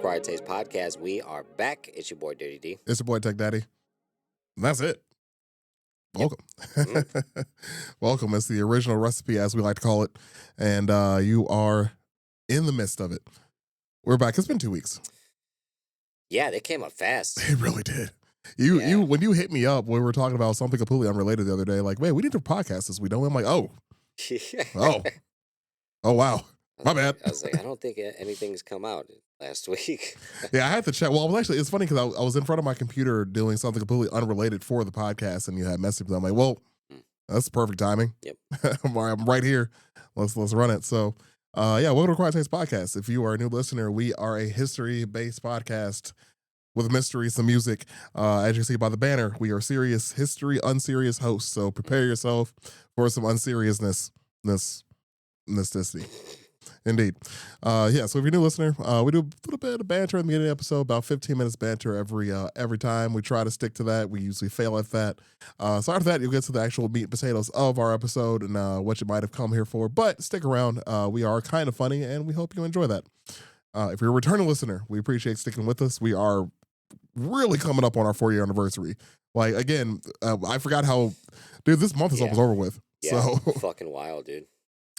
Acquired Taste Podcast. We are back. It's your boy Dirty D. It's your boy Tech Daddy. And that's it. Welcome. Mm-hmm. Welcome. It's the original recipe, as we like to call it. And you are in the midst of it. We're back. It's been 2 weeks. Yeah, they came up fast. They really did. You when you hit me up, we were talking about something completely unrelated the other day. Like, wait, we need to podcast this. We don't. I'm like, oh, wow. My bad. I was like, I don't think anything's come out last week. Yeah, I had to check. Well, it's funny because I was in front of my computer doing something completely unrelated for the podcast, and you had messaged me. I'm like, well, that's perfect timing. Yep. I'm right here. Let's run it. So, welcome to Acquired Taste Podcast. If you are a new listener, we are a history-based podcast with mystery, some music. As you see by the banner, we are serious history, unserious hosts. So prepare yourself for some unseriousness. Indeed. So if you're a new listener, we do a little bit of banter in the beginning of the episode, about 15 minutes banter every time. We try to stick to that. We usually fail at that. So after that, you'll get to the actual meat and potatoes of our episode and what you might have come here for. But stick around. We are kind of funny, and we hope you enjoy that. If you're a returning listener, we appreciate sticking with us. We are really coming up on our 4-year anniversary. Like, again, I forgot how, dude, this month is almost over with. Yeah, so fucking wild, dude.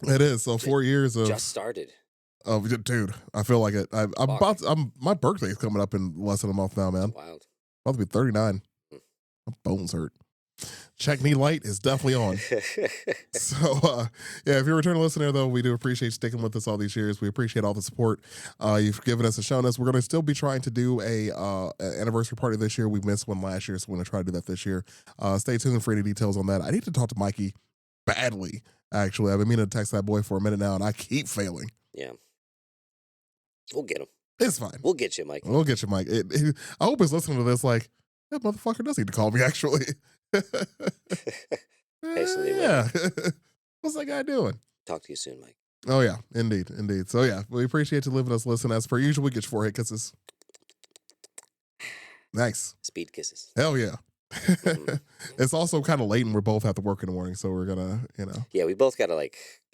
It is. So 4 years of just started. Oh, dude, I feel like it. My birthday is coming up in less than a month now, man. That's wild. I'm about to be 39. My bones hurt. Check me light is definitely on. So, if you're a returning listener, though, we do appreciate sticking with us all these years. We appreciate all the support you've given us and shown us. We're going to still be trying to do an anniversary party this year. We missed one last year, so we're going to try to do that this year. Stay tuned for any details on that. I need to talk to Mikey badly, actually. I've been meaning to text that boy for a minute now, and I keep failing. Yeah. We'll get him. It's fine. We'll get you, Mike. We'll get you, Mike. I hope he's listening to this like, that motherfucker does need to call me, actually. Yeah. What's that guy doing? Talk to you soon, Mike. Oh, yeah. Indeed. So, yeah, we appreciate you letting us listen. As per usual, we get your forehead kisses. Nice. Speed kisses. Hell yeah. It's also kind of late, and we both have to work in the morning, so we're going to, Yeah, we both got to,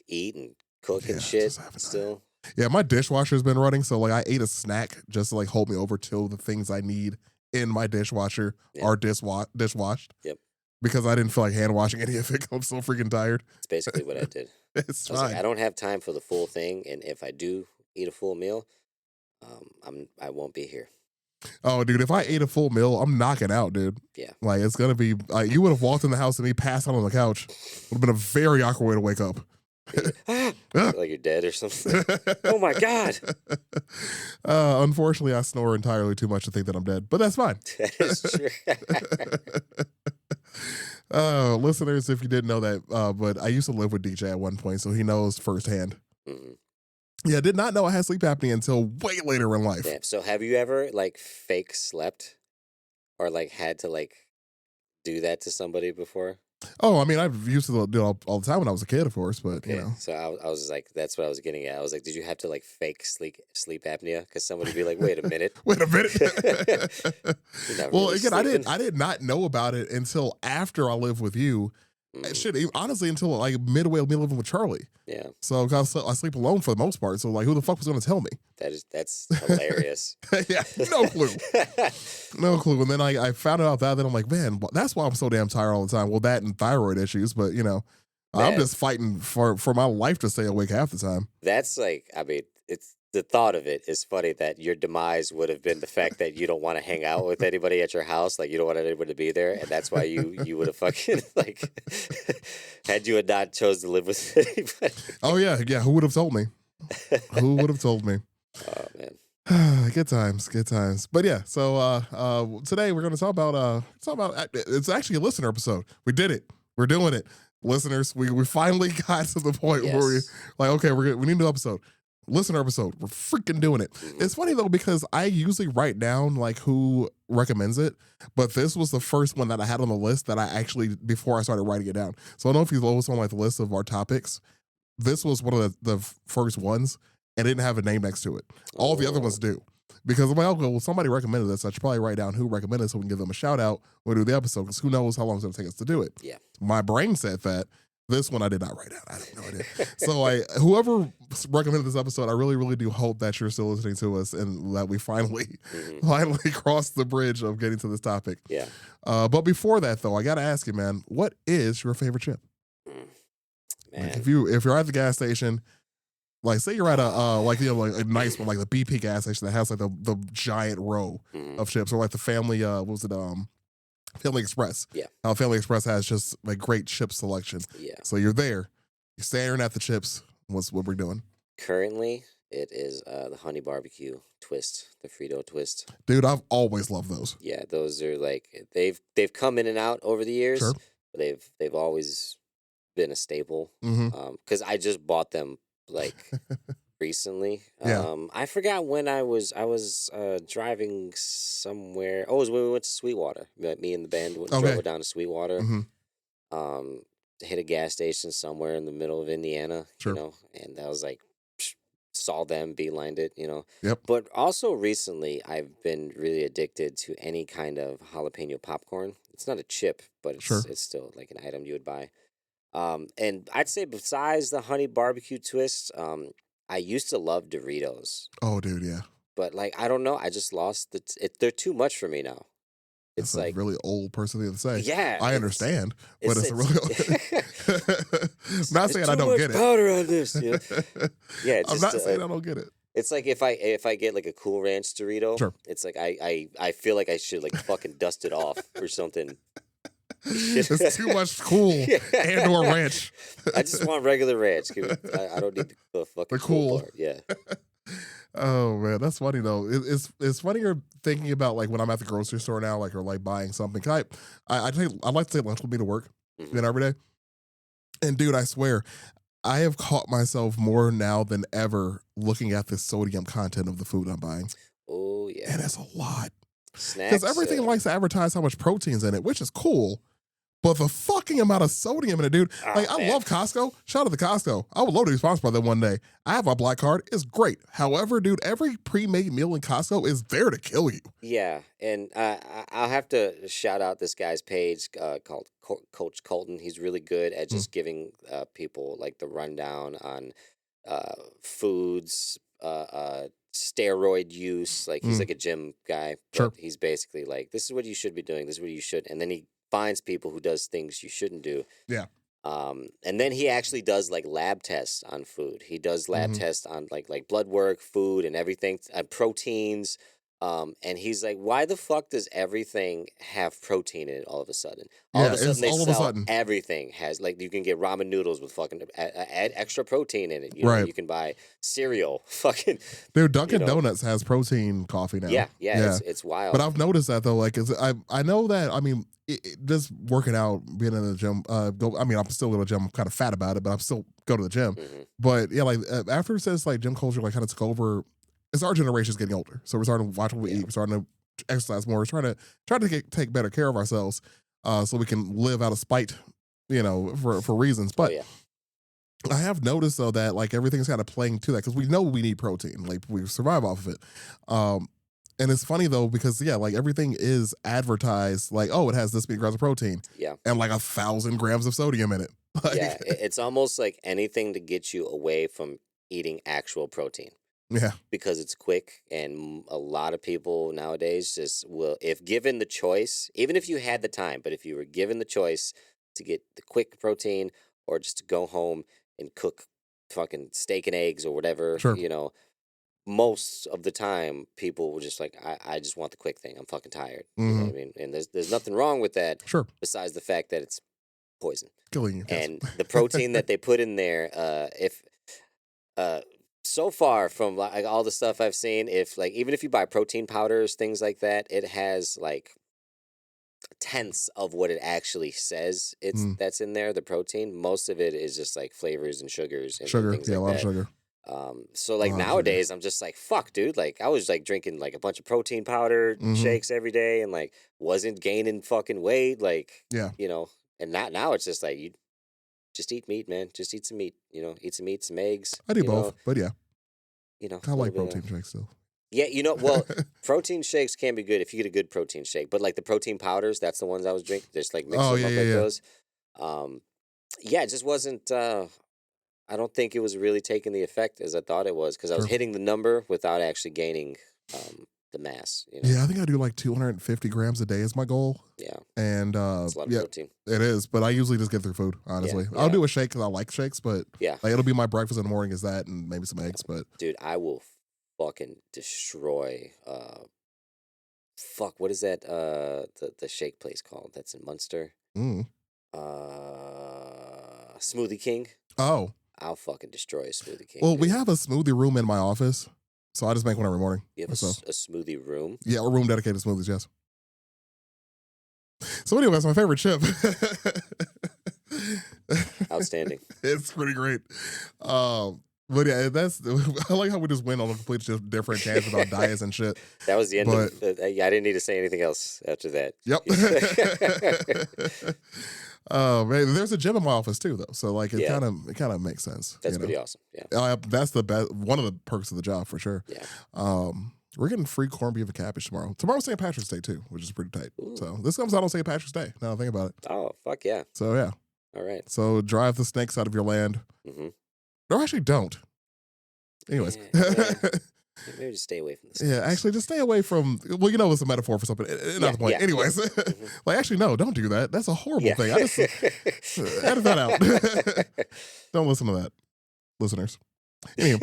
eat and cook and shit still. Yeah, my dishwasher's been running, so, I ate a snack just to, hold me over till the things I need in my dishwasher are dishwashed. Yep. Because I didn't feel like hand washing any of it. I'm so freaking tired. That's basically what I did. It's fine. Like, I don't have time for the full thing, and if I do eat a full meal, I won't be here. Oh, dude, if I ate a full meal, I'm knocking out, dude. Yeah. It's going to be, you would have walked in the house and me passed out on the couch. Would have been a very awkward way to wake up. Like you're dead or something. Oh my God. Unfortunately, I snore entirely too much to think that I'm dead, but that's fine. That is true. Listeners, if you didn't know that, but I used to live with DJ at one point, so he knows firsthand. Mm-hmm. Yeah, did not know I had sleep apnea until way later in life. Damn. So have you ever fake slept or had to do that to somebody before? Oh, I mean, I've used to do it all the time when I was a kid, of course, but okay. So I was like, that's what I was getting at. I was like, did you have to fake sleep apnea? Because somebody would be like, wait a minute. Well, really again, I did not know about it until after I lived with you. Shit, honestly, until midway of me living with Charlie. Yeah. So I sleep alone for the most part. So who the fuck was going to tell me? That's hilarious. Yeah, no clue. No clue. And then I found out that, then I'm like, man, that's why I'm so damn tired all the time. Well, that and thyroid issues, but I'm just fighting for my life to stay awake half the time. That's it's the thought of it is funny that your demise would have been the fact that you don't want to hang out with anybody at your house, you don't want anybody to be there, and that's why you would have fucking had you had not chose to live with anybody. Oh yeah, who would have told me? Who would have told me? Oh man. Good times. But yeah, so today we're going to talk about it's actually a listener episode. We did it. We're doing it. Listeners, we finally got to the point where we okay, we need a new episode. Listener episode. We're freaking doing it. It's funny though, because I usually write down who recommends it, but this was the first one that I had on the list that I actually, before I started writing it down. So I don't know if you always on the list of our topics. This was one of the first ones, and it didn't have a name next to it. All the other ones do. Because I'm like, okay, well, somebody recommended this. I should probably write down who recommended it so we can give them a shout out when we do the episode, because who knows how long it's going to take us to do it. Yeah. My brain said that. This one I did not write down. I have no idea. So whoever recommended this episode, I really, really do hope that you're still listening to us and that we finally, finally crossed the bridge of getting to this topic. Yeah. But before that, though, I got to ask you, man, what is your favorite chip? Man. Like if you're at the gas station, like say you're at like like a nice one, like the BP gas station that has like the giant row of chips, or like the family what was it Family Express. Yeah. Family Express has just like great chip selection. Yeah. So you're there, you're staring at the chips. What's what we're doing? Currently, it is the honey barbecue twist, the Frito twist. Dude, I've always loved those. Yeah, those are like they've come in and out over the years. Sure. But they've always been a staple. Mm-hmm. Because I just bought them like recently. Yeah. I forgot when I was driving somewhere. Oh, it was when we went to Sweetwater. Me and the band drove down to Sweetwater. Mm-hmm. Hit a gas station somewhere in the middle of Indiana. Sure. You know, and I was like, saw them, beelined it. You know. Yep. But also recently, I've been really addicted to any kind of jalapeno popcorn. It's not a chip, but it's still like an item you would buy. And I'd say besides the honey barbecue twist, I used to love Doritos. Oh, dude, yeah. But like I don't know, I just lost they're too much for me now. It's It's like a really old person thing to say. yeah, I understand, but it's a really it's not saying I too don't much get it. powder on this. You know? Yeah, it's I'm just not saying I don't get it. it's like if I get like a Cool Ranch Dorito, Sure. it's like I feel like I should like fucking dust it off or something. It's too much cool and or ranch. I just want regular ranch. I don't need the fucking cool. part. Yeah. Oh man, that's funny though. It's funnier thinking about like when I'm at the grocery store now, like or like buying something. I like to take lunch with me to work, every day. And dude, I swear, I have caught myself more now than ever looking at the sodium content of the food I'm buying. Oh yeah, and it's a lot. Snacks. Because everything likes to advertise how much protein's in it, which is cool. But the fucking amount of sodium in it, dude. Like, I love Costco. Shout out to Costco. I would love to be sponsored by them one day. I have my black card. It's great. However, dude, every pre-made meal in Costco is there to kill you. Yeah, and I'll have to shout out this guy's page called Coach Colton. He's really good at just giving people like the rundown on foods, steroid use. Like he's like a gym guy, but Sure. he's basically like, this is what you should be doing. This is what you should, and then he finds people who does things you shouldn't do. Yeah. And then he actually does like lab tests on food. He does lab tests on like blood work, food, and everything, proteins. And he's like, why the fuck does everything have protein in it all of a sudden? All of a sudden they sell everything has, like, you can get ramen noodles with fucking add extra protein in it. You know, you can buy cereal. Fucking dude, Dunkin' Donuts has protein coffee now. Yeah. It's wild. But I've noticed that though, like, I know that, I mean, just working out, being in the gym, I'm still in the gym. I'm kind of fat about it, but I'm still go to the gym. But yeah, like after it says like gym culture, like kind of took over. It's our generation's getting older, so we're starting to watch what we eat. We're starting to exercise more. We're trying to take better care of ourselves, so we can live out of spite, for reasons. But I have noticed though that like everything's kind of playing to that because we know we need protein, like we survive off of it. And it's funny though because like everything is advertised like, oh, it has this many grams of protein, and like 1,000 grams of sodium in it. Like, it's almost like anything to get you away from eating actual protein. Yeah. Because it's quick, and a lot of people nowadays just will, if given the choice, even if you had the time, but if you were given the choice to get the quick protein or just to go home and cook fucking steak and eggs or whatever, most of the time people were just like, I just want the quick thing. I'm fucking tired. You know what I mean? And there's nothing wrong with that. Sure. Besides the fact that it's poison. Killing you. And the protein that they put in there, so far from like all the stuff I've seen, if like even if you buy protein powders, things like that, it has like tenths of what it actually says that's in there, the protein. Most of it is just like flavors and sugars and things like a lot that. Of sugar. So like nowadays I'm just like, fuck, dude, like I was like drinking like a bunch of protein powder shakes every day and like wasn't gaining fucking weight, like and now it's just like you just eat meat, man. Just eat some meat, eat some meat, some eggs. I do both, but yeah. I like protein shakes still. Yeah, protein shakes can be good if you get a good protein shake. But like the protein powders, that's the ones I was drinking. Just like mix them up like those. Yeah, it just wasn't. I don't think it was really taking the effect as I thought it was because I was Sure. hitting the number without actually gaining the mass. Yeah, I think I do like 250 grams a day is my goal. Yeah, And it's a lot of yeah, protein. it is. But I usually just get through food, honestly. I'll do a shake because I like shakes, but Yeah, like it'll be my breakfast in the morning is that and maybe some eggs. But dude, I will fucking destroy. Fuck, what is that? The shake place called? That's in Munster. mm. Smoothie King. Oh, I'll fucking destroy a Smoothie King, well, we dude. have a smoothie room in my office, so I just make one every morning. You have So a smoothie room? yeah, a room dedicated to smoothies. Yes. So anyway, that's my favorite chip. Outstanding. It's pretty great. But yeah, that's I like how we just went on a completely different tangent about diets and shit. That was the end But of. Yeah, I didn't need to say anything else after that. yep. Man, there's a gym in my office too, though. So like it kind of makes sense. That's pretty awesome. Yeah. That's the best. One of the perks of the job for sure. Yeah. We're getting free corned beef and cabbage tomorrow. Tomorrow's St. Patrick's Day too, which is pretty tight. Ooh. So this comes out on St. Patrick's Day. Now I think about it. Oh fuck yeah. So yeah. All right. So drive the snakes out of your land. Mm-hmm. Or actually don't. Anyways. Maybe just stay away from this. Yeah, actually, just stay away from. Well, you know, it's a metaphor for something. Not the point. Anyways, like, actually, no, don't do that. That's a horrible thing. I just edit that out. Don't listen to that, listeners. Anyway.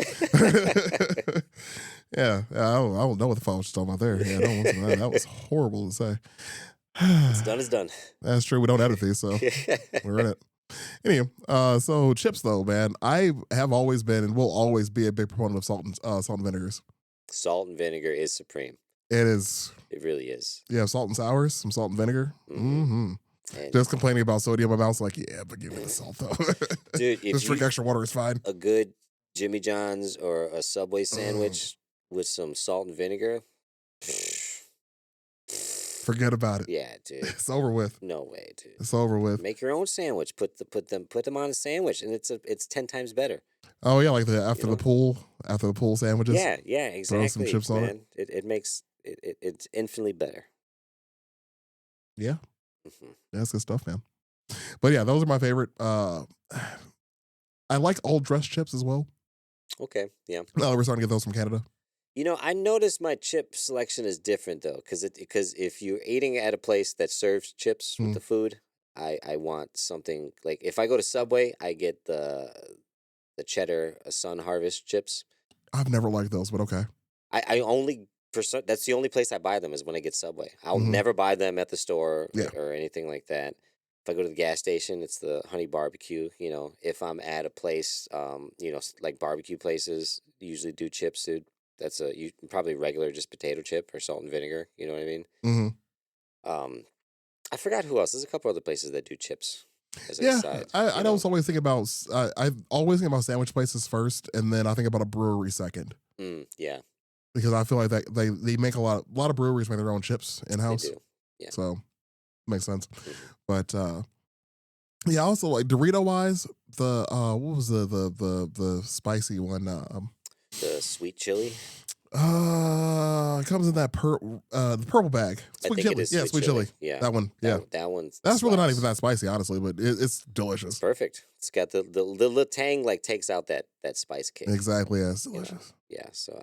Yeah, I don't know what the fuck I was talking about there. Yeah, don't listen to that. That was horrible to say. It's done is done. That's true. We don't edit these, so we're in it. Anyway, so chips though, man, I have always been and will always be a big proponent of salt and vinegars. Salt and vinegar is supreme. It is. It really is. Yeah, salt and sours, some salt and vinegar. Mm-hmm. Just complaining about sodium in my mouth, like, yeah, but give me the salt though. Dude, just drink extra water is fine. A good Jimmy John's or a Subway sandwich with some salt and vinegar. Forget about it. Yeah, dude. It's over with. No way, dude. It's over with. Make your own sandwich. Put them on a sandwich, and it's 10 times better. Oh yeah, like after the pool sandwiches. Yeah, exactly. Throw some chips on it. It makes it's infinitely better. Yeah, that's good stuff, man. But yeah, those are my favorite. I like all dressed chips as well. Okay, yeah. No, we're starting to get those from Canada. You know, I noticed my chip selection is different though, because if you're eating at a place that serves chips with the food, I want something like if I go to Subway, I get the cheddar Sun Harvest chips. I've never liked those, but okay. I only that's the only place I buy them is when I get Subway. I'll never buy them at the store or anything like that. If I go to the gas station, it's the honey barbecue. You know, if I'm at a place, like barbecue places usually do chips, dude. That's probably regular just potato chip or salt and vinegar. You know what I mean? Mm-hmm. I forgot who else. There's a couple other places that do chips. I always always think about. I always think about sandwich places first, and then I think about a brewery second. Yeah. Because I feel like that they make a lot of breweries make their own chips in house. They do. Yeah. So makes sense. But yeah, also like Dorito wise, the what was the spicy one? The sweet chili. It comes in that the purple bag. Sweet chili. Yeah, sweet chili. Yeah. That one. Yeah. That one's That's really not even that spicy, honestly, but it's delicious. It's perfect. It's got the little tang like takes out that spice kick. Exactly, yeah, it's delicious. Yeah. So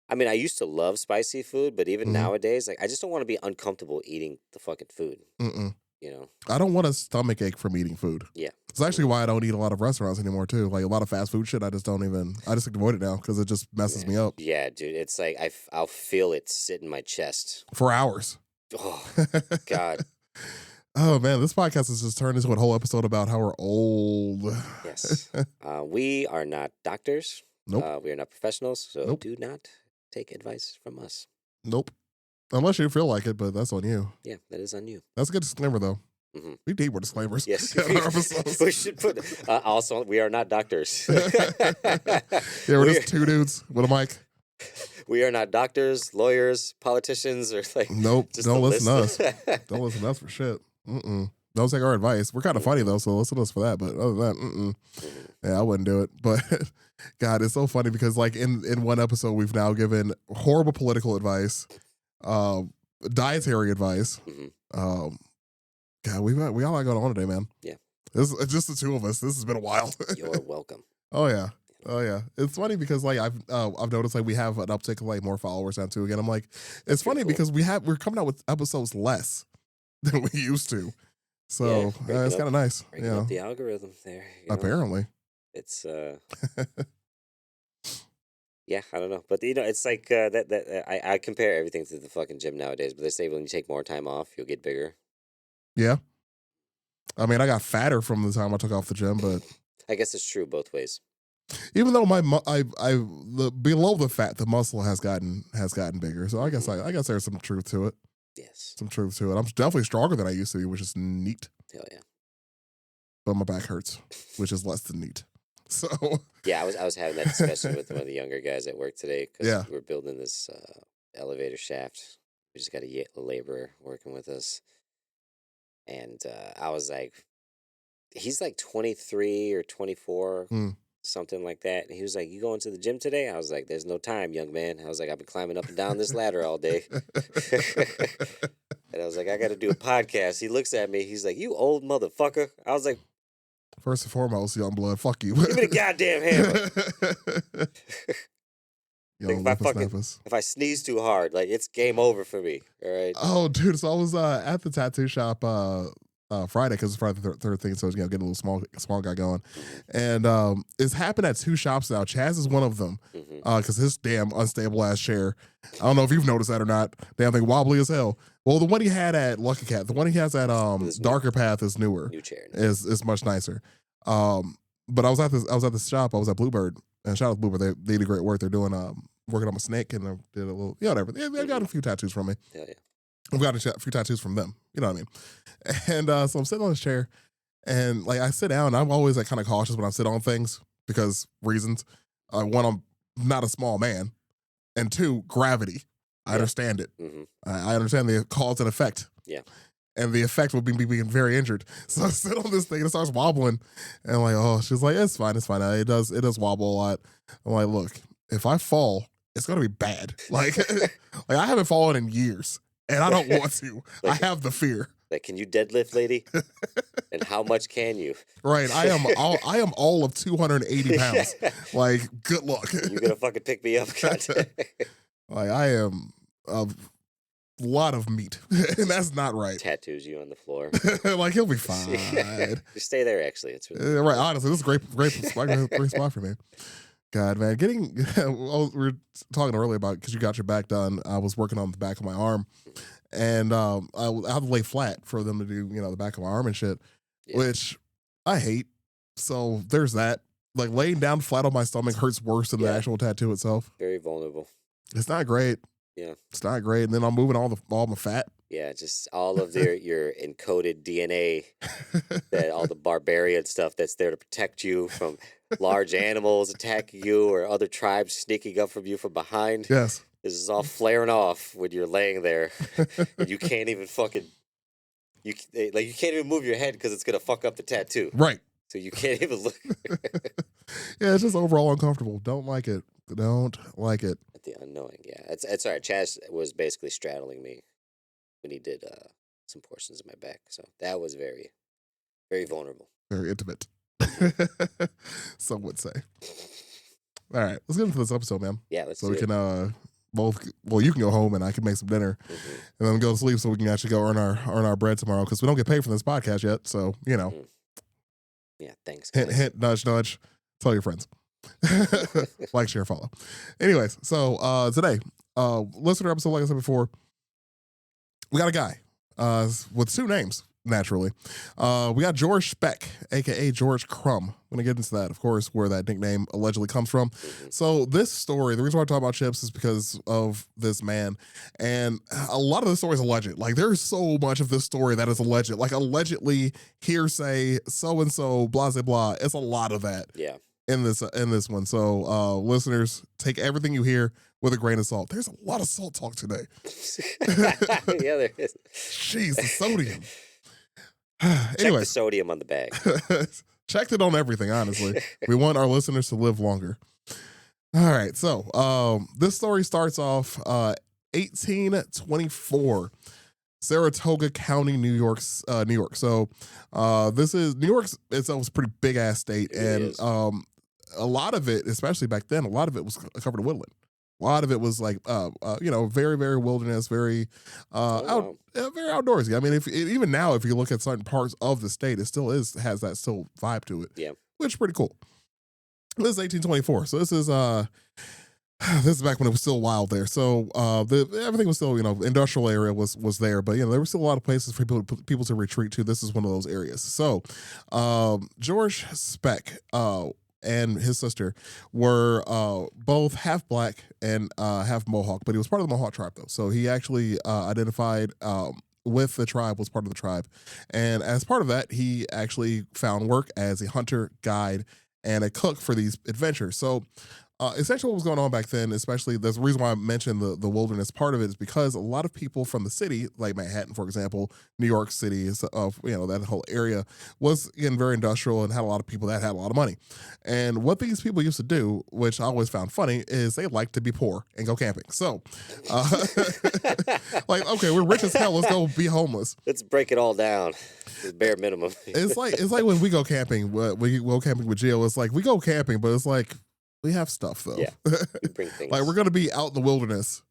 I mean I used to love spicy food, but even nowadays, like I just don't want to be uncomfortable eating the fucking food. You know? I don't want a stomach ache from eating food. Yeah. It's actually why I don't eat a lot of restaurants anymore too. Like a lot of fast food shit, I just avoid it now because it just messes me up. Yeah, dude. It's like I'll feel it sit in my chest. For hours. Oh, God. Oh, man. This podcast has just turned into a whole episode about how we're old. Yes. We are not doctors. Nope. We are not professionals, so do not take advice from us. Nope. Unless you feel like it, but that's on you. Yeah, that is on you. That's a good disclaimer, though. We need more disclaimers. Yes. We should put, also, we are not doctors. Yeah, we're just two dudes with a mic. We are not doctors, lawyers, politicians, or like. Nope. Don't listen to us. Don't listen to us for shit. Don't take our advice. We're kind of funny, though, so listen to us for that. But other than that, yeah, I wouldn't do it. But God, it's so funny because, like, in one episode, we've now given horrible political advice, dietary advice. God, we all got going on today, man. Yeah. It's just the two of us. This has been a while. You're welcome. Oh yeah. Oh yeah, it's funny because like I've noticed like we have an uptick of like more followers now too. Again, I'm like, it's funny cool. because we're coming out with episodes less than we used to, so it's kind of nice. Breaking up the algorithm there. Apparently, it's yeah, I don't know, but it's like I compare everything to the fucking gym nowadays. But they say when you take more time off, you'll get bigger. Yeah, I mean, I got fatter from the time I took off the gym, but I guess it's true both ways. Even though below the fat, the muscle has gotten bigger. So I guess there's some truth to it. Yes, some truth to it. I'm definitely stronger than I used to be, which is neat. Hell yeah. But my back hurts, which is less than neat. So yeah, I was having that discussion with one of the younger guys at work today because we're building this elevator shaft. We just got a laborer working with us, and I was like, he's like 23 or 24. Something like that. And he was like, "You going to the gym today?" I was like, "There's no time, young man." I was like, "I've been climbing up and down this ladder all day." And I was like, "I got to do a podcast." He looks at me. He's like, "You old motherfucker." I was like, first and foremost, young blood, fuck you. Give me the goddamn hammer. If I sneeze too hard, like it's game over for me. All right. Oh, dude. So I was at the tattoo shop Friday because it's Friday the 13th, so getting a little small guy going, and it's happened at two shops now. Chaz is one of them because his damn unstable ass chair. I don't know if you've noticed that or not. Damn thing wobbly as hell. Well, the one he had at Lucky Cat, the one he has at Darker Path is newer. New chair is much nicer. But I was at this shop. I was at Bluebird, and shout out to Bluebird. They did great work. They're doing working on my snake, and they did a little whatever. They got a few tattoos from me. Hell yeah. I've got a few tattoos from them. You know what I mean? And so I'm sitting on this chair, and like I sit down. And I'm always like kind of cautious when I sit on things because reasons. One, I'm not a small man, and two, gravity. I understand it. I understand the cause and effect. Yeah. And the effect would be me being very injured. So I sit on this thing and it starts wobbling, and I'm like, oh, she's like, it's fine. It does wobble a lot. I'm like, look, if I fall, it's gonna be bad. Like I haven't fallen in years. And I don't want to. Like, I have the fear. Like, can you deadlift, lady? And how much can you? Right. I am all of 280 pounds. Like, good luck. You're gonna fucking pick me up, goddamn. Like, I am a lot of meat, and that's not right. Tattoos you on the floor. Like, he'll be fine. Just stay there. Actually, it's really right. Honestly, this is great spot for me. God, man, we were talking earlier about because you got your back done. I was working on the back of my arm, and I had to lay flat for them to do the back of my arm and shit, which I hate. So there's that. Like laying down flat on my stomach hurts worse than the actual tattoo itself. Very vulnerable. It's not great. Yeah, it's not great. And then I'm moving all my fat. Yeah, just all of your encoded DNA, that all the barbarian stuff that's there to protect you from large animals attacking you or other tribes sneaking up from you from behind. Yes. This is all flaring off when you're laying there, and you can't even you can't even move your head because it's gonna fuck up the tattoo. Right. So you can't even look. Yeah, it's just overall uncomfortable. Don't like it. Don't like it. At the unknowing, yeah. It's all right. Chaz was basically straddling me when he did some portions of my back. So that was very, very vulnerable. Very intimate. Some would say. All right, let's get into this episode, man. Yeah, let's so we can you can go home and I can make some dinner and then go to sleep so we can actually go earn our bread tomorrow because we don't get paid for this podcast yet. So, Yeah, thanks. Hint, hint, nudge, nudge. Tell your friends. Like, share, follow. Anyways, so today, listener episode, like I said before, we got a guy with two names, naturally. We got George Speck, a.k.a. George Crum. I'm going to get into that, of course, where that nickname allegedly comes from. So this story, the reason why I talk about Chips is because of this man. And a lot of the story is alleged. Like, there's so much of this story that is alleged. Like, allegedly, hearsay, so-and-so, blah, blah, blah. It's a lot of that. Yeah. In this one. So listeners, take everything you hear with a grain of salt. There's a lot of salt talk today. Yeah, there is. Jeez, the sodium. Check Anyway, the sodium on the bag. Checked it on everything, honestly. We want our listeners to live longer. All right, so this story starts off 1824. Saratoga County, New York. New York. So this is New York's itself a pretty big ass state, It really and is. a lot of it, especially back then, a lot of it was covered in woodland. A lot of it was like, very, very wilderness, very Oh wow. very outdoorsy. I mean, if even now, if you look at certain parts of the state, it still has that still vibe to it, Yeah. which is pretty cool. This is 1824, so this is this is back when it was still wild there. So everything was still, industrial area was there, but there were still a lot of places for people to retreat to. This is one of those areas. So George Speck and his sister were both half black and half Mohawk, but he was part of the Mohawk tribe though. So he actually identified with the tribe, was part of the tribe. And as part of that, he actually found work as a hunter, guide, and a cook for these adventures. So essentially, what was going on back then, especially there's a reason why I mentioned the wilderness part of it, is because a lot of people from the city, like Manhattan, for example, New York City, that whole area was again very industrial and had a lot of people that had a lot of money. And what these people used to do, which I always found funny, is they like to be poor and go camping. So, like, okay, we're rich as hell, let's go be homeless. Let's break it all down. The bare minimum. It's like when we go camping, we go camping with Jill. It's like we go camping, but it's like we have stuff though. Yeah. You bring things. Like we're gonna be out in the wilderness,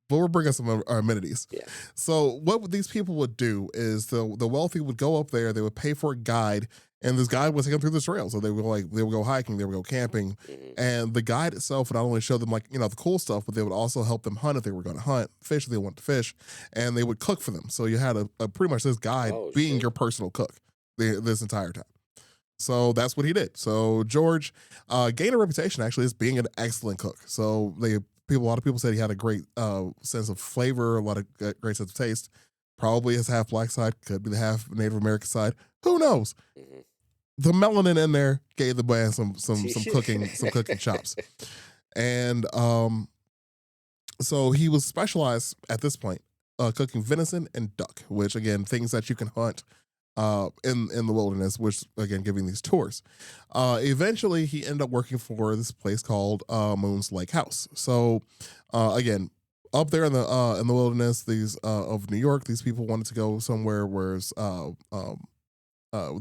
but we're bringing some of our amenities. Yeah. So what these people would do is the wealthy would go up there, they would pay for a guide, and this guide would take them through the trail. So they would go hiking, they would go camping, and the guide itself would not only show them the cool stuff, but they would also help them hunt if they were going to hunt, fish if they wanted to fish, and they would cook for them. So you had a pretty much this guide being your personal cook this entire time. So that's what he did. So George gained a reputation actually as being an excellent cook. So a lot of people said he had a great sense of flavor, a lot of great sense of taste. Probably his half black side, could be the half Native American side. Who knows? The melanin in there gave the man some cooking chops, and so he was specialized at this point cooking venison and duck, which again things that you can hunt in the wilderness, which again giving these tours. Eventually he ended up working for this place called Moon's Lake House. So again, up there in the wilderness, these of New York, these people wanted to go somewhere where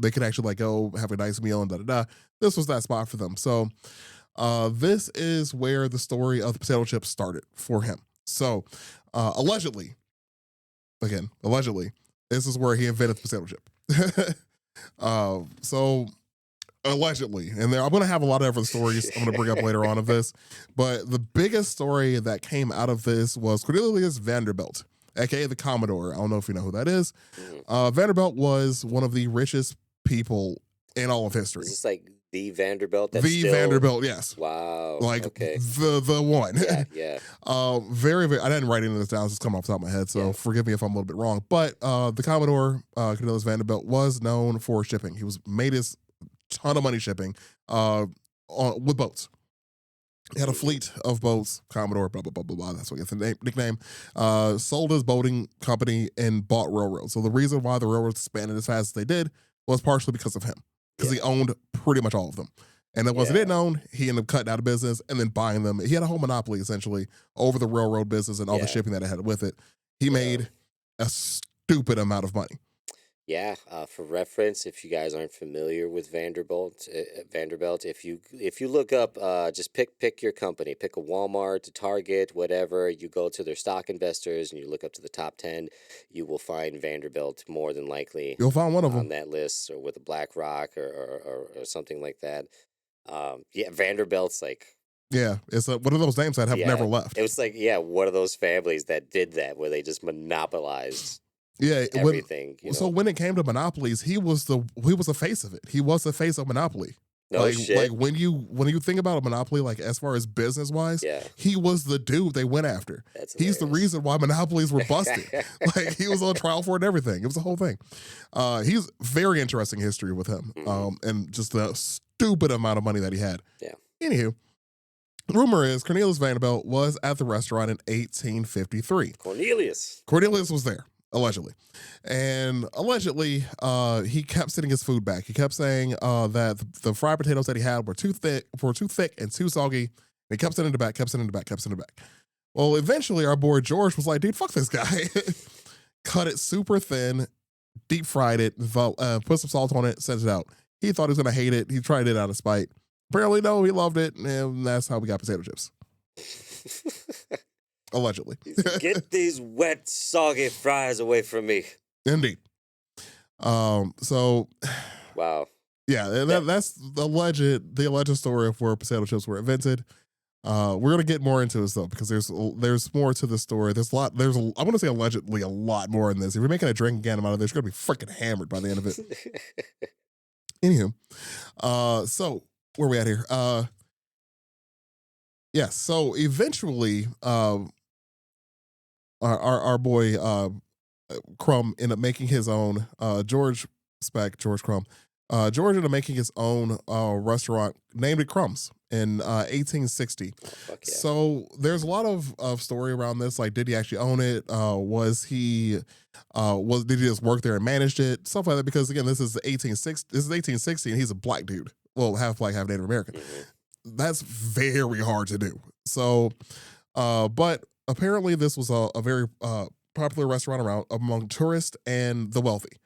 they could actually go have a nice meal and da. This was that spot for them. So this is where the story of the potato chips started for him. So allegedly, this is where he invented the potato chip. So allegedly, and I'm going to have a lot of other stories I'm going to bring up later on of this, but the biggest story that came out of this was Cornelius Vanderbilt, aka the Commodore. I don't know if you know who that is. Vanderbilt was one of the richest people in all of history. Is this like the Vanderbilt? Vanderbilt, yes. Wow. Like okay. the one. Yeah. Very, very. I didn't write any of this down. It's just coming off the top of my head, so forgive me if I'm a little bit wrong. But the Commodore Cornelius Vanderbilt was known for shipping. He made his ton of money shipping with boats. He had a fleet of boats, Commodore, blah, blah, blah, blah, blah. That's what gets the nickname. Sold his boating company and bought railroads. So the reason why the railroads expanded as fast as they did was partially because of him, because he owned pretty much all of them. And then once he didn't own, he ended up cutting out of business and then buying them. He had a whole monopoly, essentially, over the railroad business and all the shipping that it had with it. He made a stupid amount of money. Yeah, for reference, if you guys aren't familiar with Vanderbilt, if you look up, just pick your company, pick a Walmart, a Target, whatever. You go to their stock investors and you look up to the top 10, you will find Vanderbilt more than likely. You'll find one of them on that list, or with a BlackRock or something like that. Vanderbilt's like. Yeah, it's one of those names that have never left. It was like one of those families that did that, where they just monopolized. Everything. So when it came to monopolies, he was the face of it. He was the face of monopoly. No shit. Like when you think about a monopoly, like as far as business wise, he was the dude they went after. He's the reason why monopolies were busted. Like he was on trial for it and everything. It was a whole thing. He's very interesting history with him. And just the stupid amount of money that he had. Yeah. Anywho, rumor is Cornelius Vanderbilt was at the restaurant in 1853. Cornelius was there. Allegedly. And allegedly, he kept sending his food back. He kept saying that the fried potatoes that he had were too thick and too soggy. And he kept sending it back. Well, eventually our boy George was like, dude, fuck this guy. cut it super thin, deep fried it, put some salt on it, sent it out. He thought he was gonna hate it. He tried it out of spite. Apparently, no, he loved it, and that's how we got potato chips. Allegedly. Get these wet, soggy fries away from me. Indeed. So wow. Yeah, that's the alleged story of where potato chips were invented. We're gonna get more into this though, because there's more to the story. There's I'm gonna say allegedly a lot more in this. If you're making a drinking game out of this, you're gonna be freaking hammered by the end of it. Anywho, so where are we at here? Yes, so eventually, our boy Crum ended up making his own. George Crum. George ended up making his own restaurant, named it Crumbs in 1860. Oh, fuck yeah. So there's a lot of story around this. Like, did he actually own it? Did he just work there and managed it? Stuff like that. Because again, this is 1860, and he's a black dude. Well, half black, half Native American. Mm-hmm. That's very hard to do. So, but apparently this was a very popular restaurant around among tourists and the wealthy.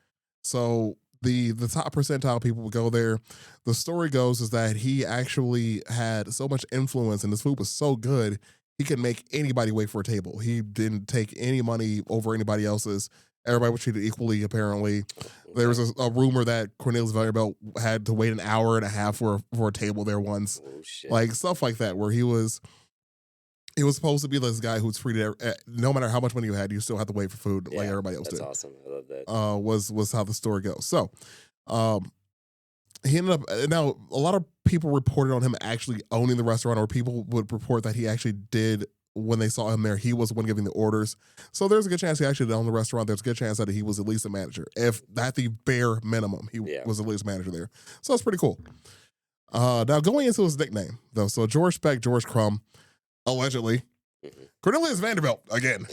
So the top percentile people would go there. The story goes is that he actually had so much influence and his food was so good, he could make anybody wait for a table. He didn't take any money over anybody else's. Everybody was treated equally, apparently. There was a rumor that Cornelius Vanderbilt had to wait an hour and a half for a table there once. Oh, shit. Like, stuff like that, where he was supposed to be this guy who's treated, no matter how much money you had, you still have to wait for food like everybody else did. That's awesome. I love that. Was how the story goes. So, he ended up, now a lot of people reported on him actually owning the restaurant, or people would report that he actually did. When they saw him there, he was the one giving the orders. So there's a good chance he actually owned the restaurant. There's a good chance that he was at least a manager. If at the bare minimum, he was at least a manager there. So that's pretty cool. Now going into his nickname, though. So George Speck, George Crum, allegedly. Mm-hmm. Cornelius Vanderbilt, again,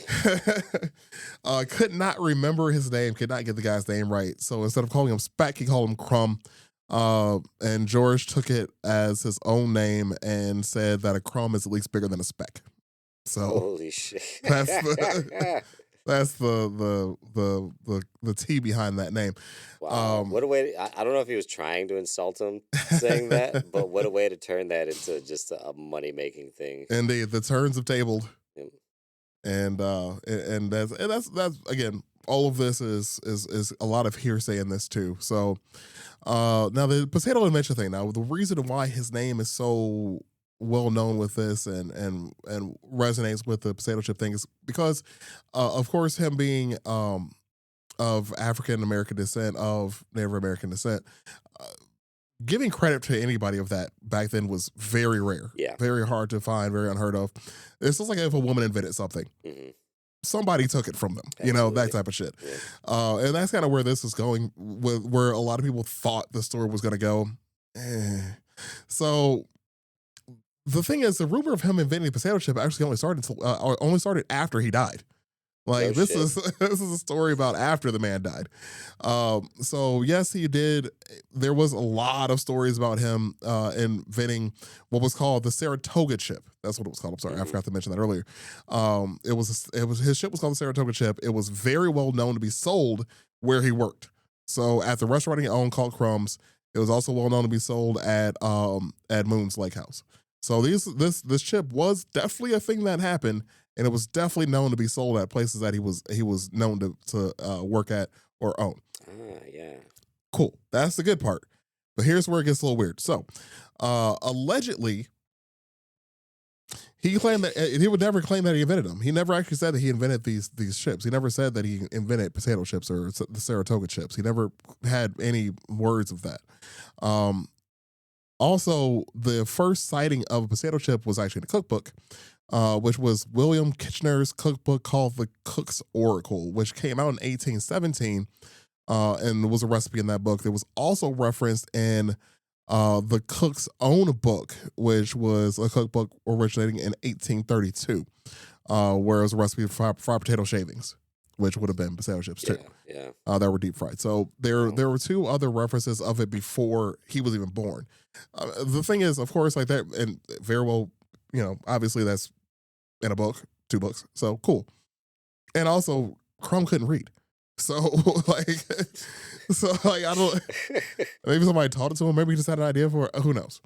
could not remember his name, could not get the guy's name right. So instead of calling him Speck, he called him Crum. And George took it as his own name and said that a crumb is at least bigger than a speck. So holy shit. That's the T behind that name. Wow. What a way I don't know if he was trying to insult him saying that, but what a way to turn that into just a money making thing. Indeed, the turns have tabled. Yep. And that's again, all of this is a lot of hearsay in this too. So now the potato invention thing. Now the reason why his name is so well known with this and resonates with the potato chip thing is because of course him being of African American descent, of Native American descent, giving credit to anybody of that back then was very rare. Yeah. Very hard to find, very unheard of. It's just like if a woman invented something. Mm-hmm. Somebody took it from them, Absolutely. that type of shit. Yeah. And that's kind of where this is going, where a lot of people thought the story was going to go. So the thing is, the rumor of him inventing the potato chip actually only started after he died. Like, this is a story about after the man died. So yes, he did. There was a lot of stories about him inventing what was called the Saratoga chip. That's what it was called. I'm sorry, I forgot to mention that earlier. It was his chip was called the Saratoga chip. It was very well known to be sold where he worked. So at the restaurant he owned called Crumbs, it was also well known to be sold at Moon's Lake House. So this chip was definitely a thing that happened, and it was definitely known to be sold at places that he was known to work at or own. Yeah. Cool. That's the good part. But here's where it gets a little weird. So, allegedly, he claimed that he would never claim that he invented them. He never actually said that he invented these chips. He never said that he invented potato chips or the Saratoga chips. He never had any words of that. Also, the first sighting of a potato chip was actually in a cookbook, which was William Kitchener's cookbook called The Cook's Oracle, which came out in 1817, and was a recipe in that book. There was also referenced in the cook's own book, which was a cookbook originating in 1832, where it was a recipe for fried potato shavings, which would have been potato chips too. Yeah. That were deep fried. So there were two other references of it before he was even born. The thing is, of course, like that, and very well, obviously that's in a book, 2 books. So cool. And also, Crum couldn't read. So like, I don't. Maybe somebody taught it to him. Maybe he just had an idea for it. Who knows?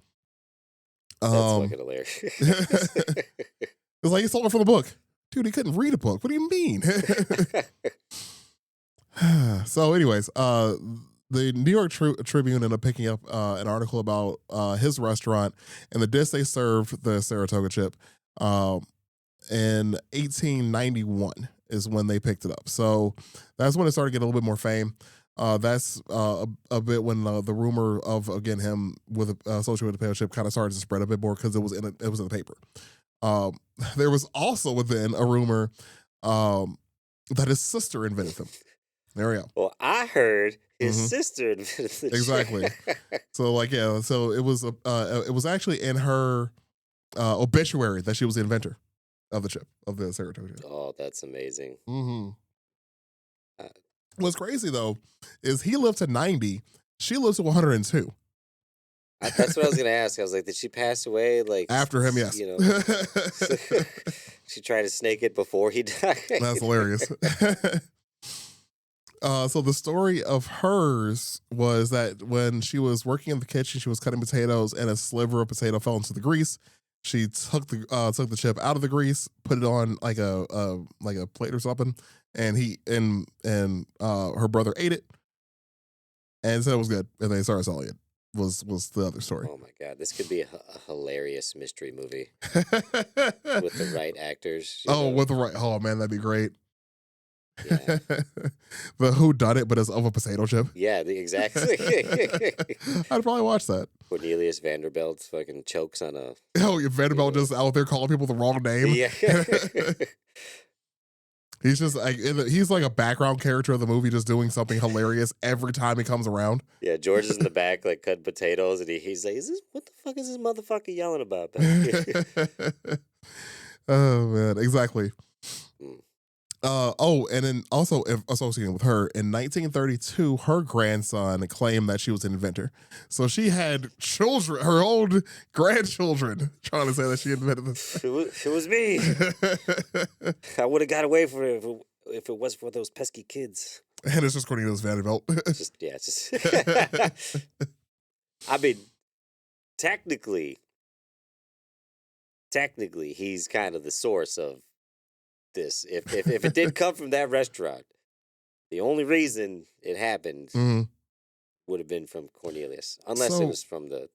That's fucking hilarious. It's like he stole it from the book. Dude, he couldn't read a book. What do you mean? So, anyways, the New York Tribune ended up picking up an article about his restaurant and the dish they served, the Saratoga chip, in 1891 is when they picked it up. So that's when it started getting a little bit more fame. That's a bit when the rumor of, again, him with associated with the potato chip kind of started to spread a bit more because it was in the paper. There was also within a rumor that his sister invented them. There we go. Well, I heard his sister invented the exactly. So like, yeah, so it was actually in her obituary that she was the inventor of the chip, of the Saratoga chip. Oh, that's amazing. What's crazy though is he lived to 90. She lived to 102. That's what I was gonna ask. I was like, did she pass away? Like after him? Yes. You know, she tried to snake it before he died. That's hilarious. So the story of hers was that when she was working in the kitchen, she was cutting potatoes, and a sliver of potato fell into the grease. She took the chip out of the grease, put it on like a plate or something, and her brother ate it, and said it was good, and they started selling it. Was the other story. Oh my god, this could be a hilarious mystery movie with the right actors. With the right. Oh man, that'd be great. Yeah. The who done it, but as of a potato chip. Yeah, exactly. I'd probably watch that. Cornelius Vanderbilt fucking chokes on a. Oh, Vanderbilt just out there calling people the wrong name. Yeah. He's just like he's like a background character of the movie, just doing something hilarious every time he comes around. Yeah, George is in the back like cutting potatoes, and he's like, what the fuck is this motherfucker yelling about back here?" Oh man, exactly. Mm. And then also associating with her, in 1932, her grandson claimed that she was an inventor. So she had children, her own grandchildren, trying to say that she invented this. It was me. I would have got away from it if it was for those pesky kids. And it's just Cornelius Vanderbilt. I mean, technically, he's kind of the source of this. If it did come from that restaurant, the only reason it happened would have been from Cornelius, unless it was from the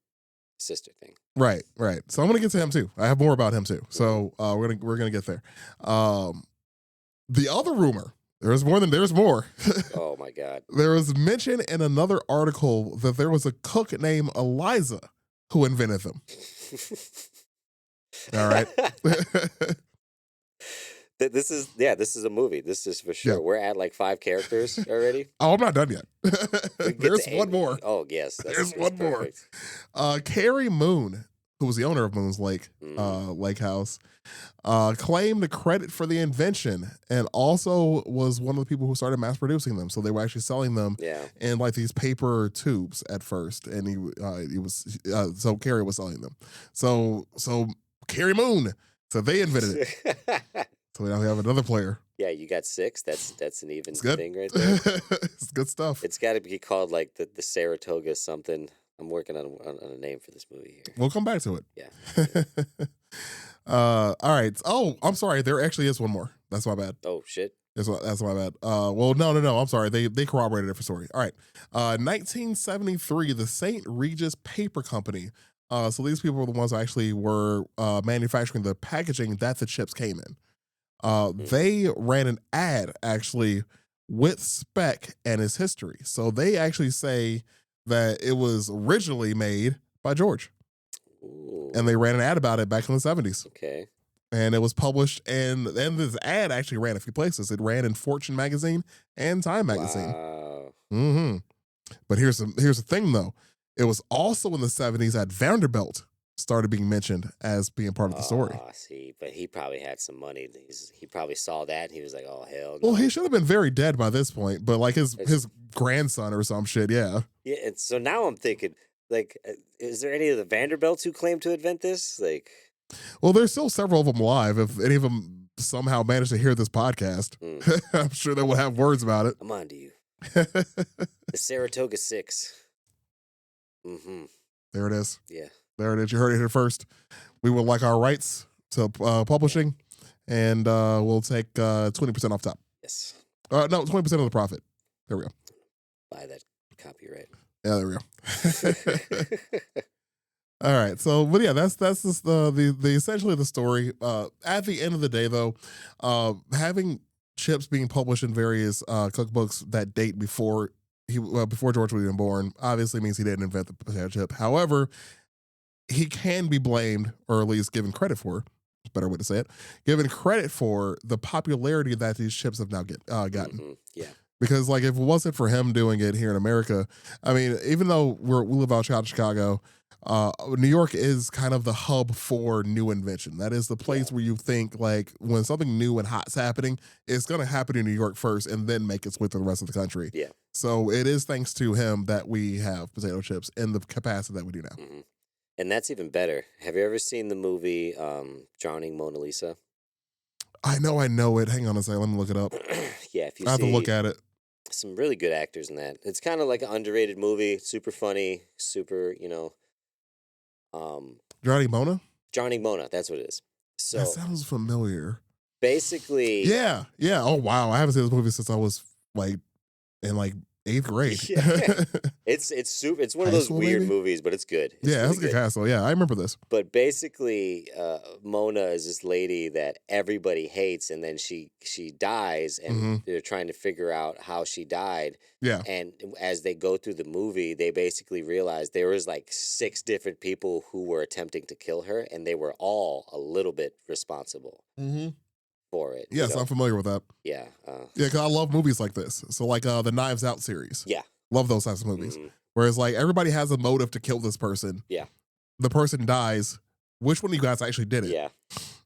sister thing. Right. So I'm gonna get to him too. I have more about him too. So we're gonna get there. The other rumor, there's more. Oh my god. There was mention in another article that there was a cook named Eliza who invented them. All right. This is a movie. This is for sure. Yeah. We're at like 5 characters already. Oh, I'm not done yet. There's one more. Oh, yes. There's one more. Carrie Moon, who was the owner of Moon's Lake Lake House, claimed the credit for the invention, and also was one of the people who started mass producing them. So they were actually selling them in like these paper tubes at first, and so Carrie was selling them. So Carrie Moon. So they invented it. So now we have another player. Yeah, you got 6. That's an even thing right there. It's good stuff. It's got to be called like the Saratoga something. I'm working on a name for this movie here. We'll come back to it. Yeah. All right. Oh, I'm sorry. There actually is one more. That's my bad. Oh shit. That's my bad. Well, no. I'm sorry. They corroborated it for story. All right. 1973, the St. Regis Paper Company. So these people were the ones who actually were manufacturing the packaging that the chips came in. They ran an ad actually with Speck and his history. So they actually say that it was originally made by George. Ooh. And they ran an ad about it back in the 70s. Okay. And it was published, and then this ad actually ran a few places. It ran in Fortune magazine and Time magazine. Wow. But here's the thing though. It was also in the 70s that Vanderbilt started being mentioned as being part of the story. See, but he probably had some money. He probably saw that and he was like, oh, hell no. Well, he should have been very dead by this point, but like his grandson or some shit, yeah. Yeah, and so now I'm thinking, like, is there any of the Vanderbilts who claim to invent this? Like, well, there's still several of them alive. If any of them somehow managed to hear this podcast, I'm sure they will have words about it. I'm on to you. The Saratoga 6. Mm-hmm. There it is. Yeah. There it is. You heard it here first. We would like our rights to publishing, and we'll take 20% off top. Yes. No, 20% of the profit. There we go. Buy that copyright. Yeah, there we go. All right. So, but yeah, that's just the essentially the story. At the end of the day, though, having chips being published in various cookbooks that date before before George was even born obviously means he didn't invent the potato chip. However, he can be blamed, or at least given credit for. Better way to say it. Given credit for the popularity that these chips have now gotten. Mm-hmm. Yeah. Because like if it wasn't for him doing it here in America, I mean, even though we live outside of Chicago, New York is kind of the hub for new invention. That is the place where you think like when something new and hot's happening, it's going to happen in New York first and then make its way to the rest of the country. Yeah. So it is thanks to him that we have potato chips in the capacity that we do now. Mm-hmm. And that's even better. Have you ever seen the movie Drowning Mona Lisa? I know it. Hang on a second. Let me look it up. Yeah, if you I have to look at it. Some really good actors in that. It's kind of like an underrated movie. Super funny. Super, Johnny Mona? Drowning Mona. That's what it is. So that sounds familiar. Basically. Yeah. Oh, wow. I haven't seen this movie since I was like in like 8th grade. Yeah. It's one of those weird movies, but it's good. It's that's a good castle. Yeah, I remember this. But basically, Mona is this lady that everybody hates, and then she dies, and they're trying to figure out how she died. Yeah. And as they go through the movie, they basically realize there was like 6 different people who were attempting to kill her, and they were all a little bit responsible. For it. Yes, I'm familiar with that. Yeah. Because I love movies like this. So like the Knives Out series. Yeah. Love those types of movies. Whereas like everybody has a motive to kill this person. Yeah. The person dies. Which one of you guys actually did it? Yeah.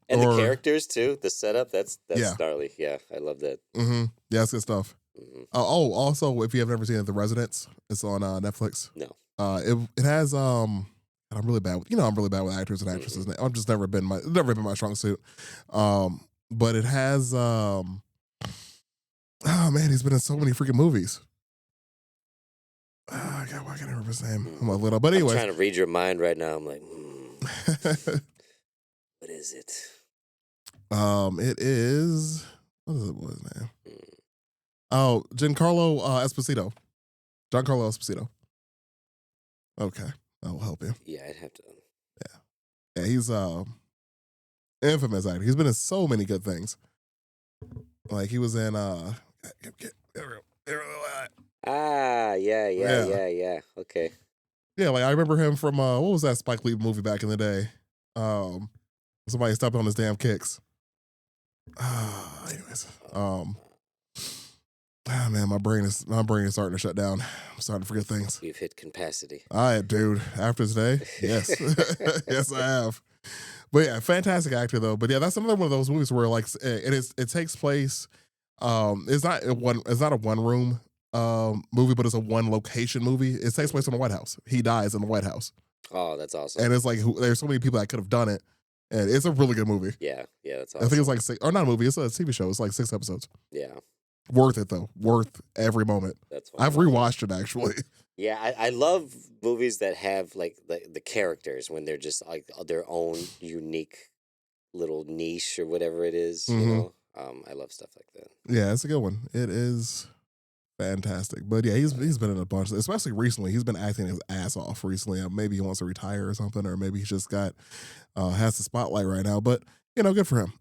And the characters too, the setup, that's gnarly. Yeah, I love that. Yeah, that's good stuff. Also, if you have never seen it, The Residence, it's on Netflix. No. It has and I'm really bad with actors and actresses. I've just never been my strong suit. But it has oh man, he's been in so many freaking movies. God, why can't I remember his name? I'm a little, but anyway. I'm trying to read your mind right now. I'm like, what is it? It is, what is his name? Oh, Giancarlo Esposito. Giancarlo Esposito. Okay, that will help you. Yeah, I'd have to. Yeah, he's infamous actor. He's been in so many good things. Like he was in yeah. Okay. Yeah, like I remember him from what was that Spike Lee movie back in the day? Somebody stopped on his damn kicks. Anyways. Man, my brain is starting to shut down. I'm starting to forget things. You've hit capacity. Dude, after today, yes. Yes, I have. But yeah, fantastic actor though. But yeah, that's another one of those movies where like it takes place. It's not a one room movie, but it's a one location movie. It takes place in the White House. He dies in the White House. Oh, that's awesome. And it's like there's so many people that could have done it, and it's a really good movie. Yeah, that's awesome. I think it's like 6, or not a movie. It's a TV show. It's like 6 episodes. Yeah, worth it though. Worth every moment. That's fun. I've rewatched it actually. Yeah, I love movies that have like the characters when they're just like their own unique little niche or whatever it is. You know, I love stuff like that. Yeah, it's a good one. It is fantastic. But yeah, he's been in a bunch, especially recently. He's been acting his ass off recently. Maybe he wants to retire or something, or maybe he's just got has the spotlight right now. But good for him.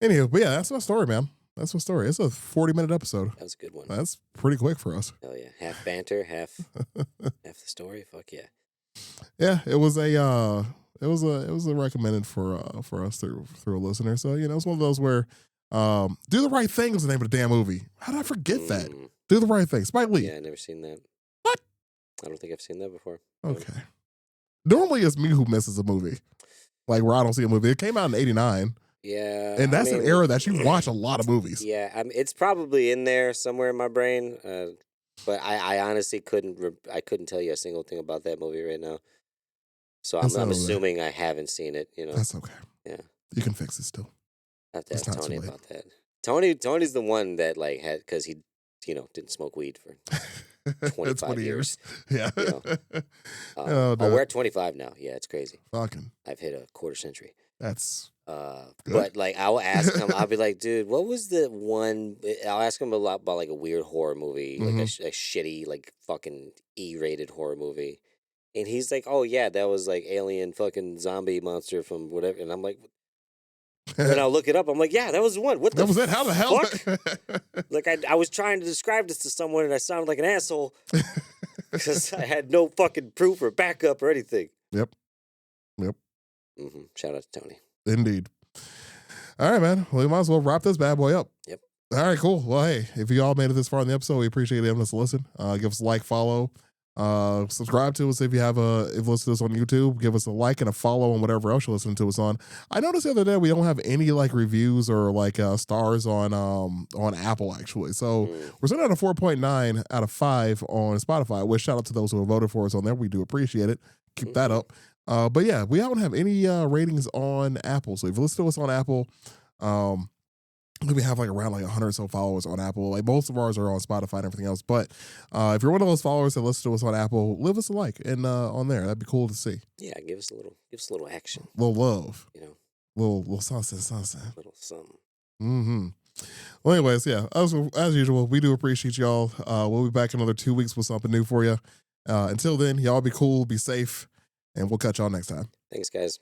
Anyway, but yeah, that's my story, man. That's my story. It's a 40-minute episode. That was a good one. That's pretty quick for us. Hell yeah. Half banter, half the story. Fuck yeah. Yeah, it was a recommended for us through a listener. So, it's one of those where Do the Right Thing was the name of the damn movie. How did I forget that? Do the Right Thing. Spike Lee. Yeah, I never seen that. What? I don't think I've seen that before. Okay. Normally it's me who misses a movie. Like where I don't see a movie. It came out in 89. Yeah. And that's an era that you watch a lot of movies. Yeah, it's probably in there somewhere in my brain. But I honestly couldn't tell you a single thing about that movie right now. So I'm assuming I haven't seen it, That's okay. Yeah. You can fix it still. I have to It's ask not too Tony late. about that. Tony's the one that like had because he, didn't smoke weed for 25 20 years. Yeah. You know, Oh, dude. we're at 25 now. Yeah, it's crazy. Fucking. I've hit a quarter century. That's good. But like I'll ask him, I'll be like, dude, what was the one? I'll ask him a lot about like a weird horror movie, like a shitty, like fucking E-rated horror movie, and he's like, oh yeah, that was like alien fucking zombie monster from whatever, and I'm like, then I'll look it up. I'm like, yeah, that was the one. What the That was it. How the hell? fuck? Like I was trying to describe this to someone and I sounded like an asshole because I had no fucking proof or backup or anything. Yep. Shout out to Tony. Indeed. All right, man. Well, we might as well wrap this bad boy up. Yep. All right, cool. Well, hey, if you all made it this far in the episode, we appreciate it. Let's listen. Give us a like, follow, subscribe to us if you listen to us on YouTube. Give us a like and a follow on whatever else you listen to us on. I noticed the other day we don't have any like reviews or like stars on Apple actually. So we're sitting at a 4.9 out of 5 on Spotify. Which shout out to those who have voted for us on there. We do appreciate it. Keep that up. But yeah, we don't have any ratings on Apple. So if you listen to us on Apple, we have like around like 100 or so followers on Apple. Like most of ours are on Spotify and everything else. But if you're one of those followers that listen to us on Apple, leave us a like and on there. That'd be cool to see. Yeah, give us a little action. Little love. You know. Little sunset. Little something. Mm-hmm. Well, anyways, yeah, as usual, we do appreciate y'all. We'll be back in another 2 weeks with something new for you. Until then, y'all be cool, be safe, and we'll catch y'all next time. Thanks, guys.